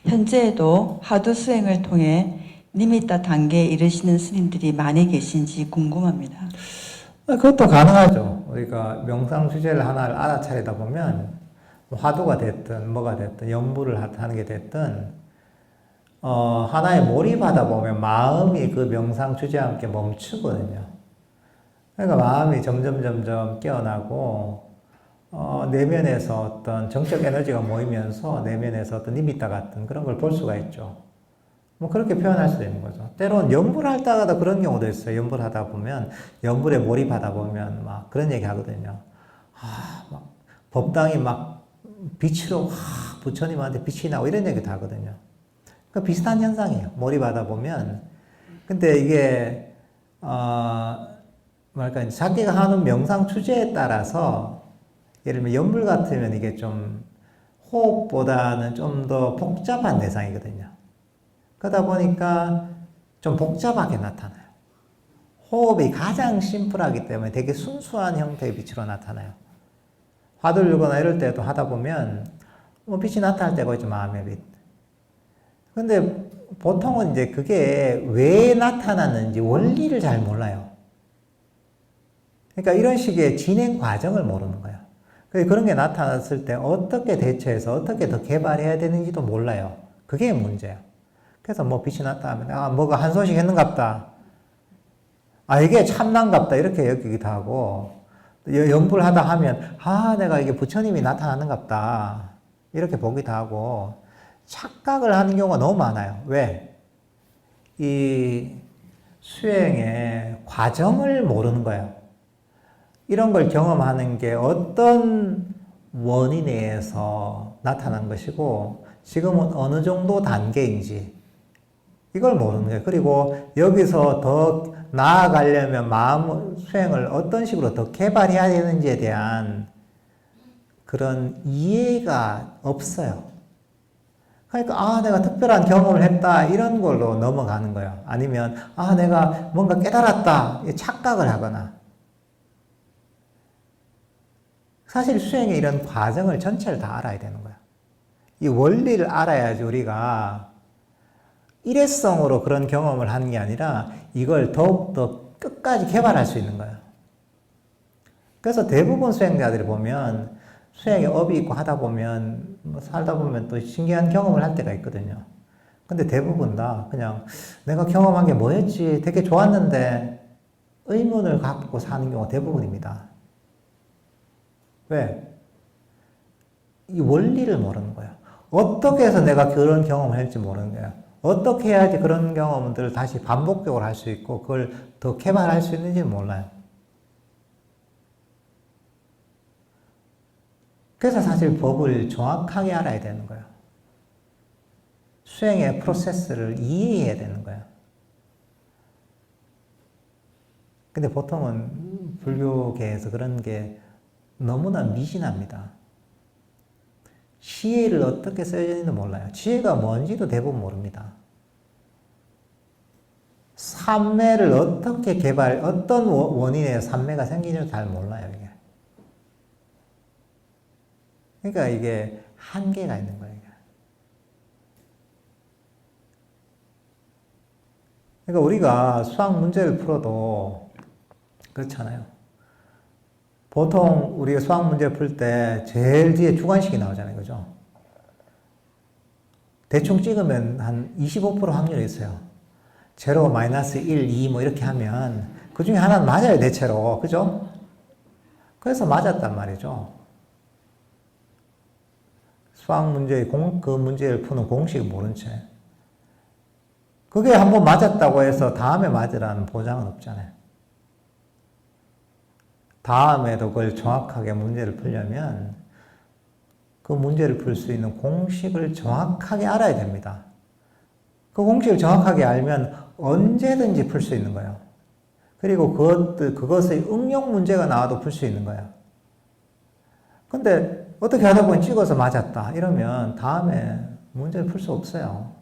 현재에도 화두 수행을 통해 니미타 단계에 이르시는 스님들이 많이 계신지 궁금합니다. 그것도 가능하죠. 우리가 명상 주제를 하나를 알아차리다 보면 화두가 됐든 뭐가 됐든 연부를 하는 게 됐든 하나에 몰입하다 보면 마음이 그 명상 주제와 함께 멈추거든요. 그러니까 마음이 점점 깨어나고 내면에서 어떤 정적 에너지가 모이면서 내면에서 어떤 니미타 같은 그런 걸 볼 수가 있죠. 뭐 그렇게 표현할 수도 있는 거죠. 때론 연불 하다가도 그런 경우도 있어요. 연불 하다 보면 연불에 몰입하다 보면 막 그런 얘기 하거든요. 막 법당이 막 빛으로 부처님한테 빛이 나고 이런 얘기도 하거든요. 그 비슷한 현상이에요. 몰입하다 보면. 근데 이게 뭐랄까 자기가 하는 명상 주제에 따라서 예를 들면 연불 같으면 이게 좀 호흡보다는 좀 더 복잡한 대상이거든요. 그러다 보니까 좀 복잡하게 나타나요. 호흡이 가장 심플하기 때문에 되게 순수한 형태의 빛으로 나타나요. 화두를 들거나 이럴 때도 하다 보면 뭐 빛이 나타날 때가 있죠. 마음의 빛. 근데 보통은 이제 그게 왜 나타났는지 원리를 잘 몰라요. 그러니까 이런 식의 진행 과정을 모르는 거예요. 그런 게 나타났을 때 어떻게 대처해서 어떻게 더 개발해야 되는지도 몰라요. 그게 문제예요. 그래서 뭐 빛이 나타나면 뭐가 한 손씩 했는갑다. 이게 참난갑다. 이렇게 여기기도 하고 연불 하다 하면 내가 이게 부처님이 나타나는갑다. 이렇게 보기도 하고 착각을 하는 경우가 너무 많아요. 왜? 이 수행의 과정을 모르는 거예요. 이런 걸 경험하는 게 어떤 원인에 의해서 나타난 것이고 지금은 어느 정도 단계인지 이걸 모르는 거예요. 그리고 여기서 더 나아가려면 마음 수행을 어떤 식으로 더 개발해야 되는지에 대한 그런 이해가 없어요. 그러니까 내가 특별한 경험을 했다 이런 걸로 넘어가는 거예요. 아니면 내가 뭔가 깨달았다 착각을 하거나. 사실 수행의 이런 과정을 전체를 다 알아야 되는 거예요. 이 원리를 알아야지 우리가 일회성으로 그런 경험을 하는 게 아니라 이걸 더욱더 끝까지 개발할 수 있는 거예요. 그래서 대부분 수행자들이 보면 수행에 업이 있고 하다 보면 살다 보면 또 신기한 경험을 할 때가 있거든요. 근데 대부분 다 그냥 내가 경험한 게 뭐였지? 되게 좋았는데 의문을 갖고 사는 경우가 대부분입니다. 왜? 이 원리를 모르는 거예요. 어떻게 해서 내가 그런 경험을 할지 모르는 거예요. 어떻게 해야지 그런 경험들을 다시 반복적으로 할 수 있고 그걸 더 개발할 수 있는지 몰라요. 그래서 사실 법을 정확하게 알아야 되는 거예요. 수행의 프로세스를 이해해야 되는 거예요. 근데 보통은 불교계에서 그런 게 너무나 미진합니다. 지혜를 어떻게 써야 되는지도 몰라요. 지혜가 뭔지도 대부분 모릅니다. 삼매를 어떻게 어떤 원인에 삼매가 생기는지 잘 몰라요, 이게. 그러니까 이게 한계가 있는 거예요, 이게. 그러니까 우리가 수학 문제를 풀어도 그렇잖아요. 보통 우리가 수학 문제 풀 때 제일 뒤에 주관식이 나오잖아요. 그죠? 대충 찍으면 한 25% 확률이 있어요. 0, 마이너스 1, 2 뭐 이렇게 하면 그 중에 하나는 맞아요. 대체로. 그죠? 그래서 맞았단 말이죠. 수학 문제의 그 문제를 푸는 공식을 모른 채. 그게 한번 맞았다고 해서 다음에 맞으라는 보장은 없잖아요. 다음에도 그걸 정확하게 문제를 풀려면 그 문제를 풀 수 있는 공식을 정확하게 알아야 됩니다. 그 공식을 정확하게 알면 언제든지 풀 수 있는 거예요. 그리고 그것의 응용 문제가 나와도 풀 수 있는 거예요. 근데 어떻게 하다 보니 찍어서 맞았다 이러면 다음에 문제를 풀 수 없어요.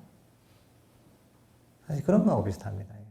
사실 그런 거하고 비슷합니다.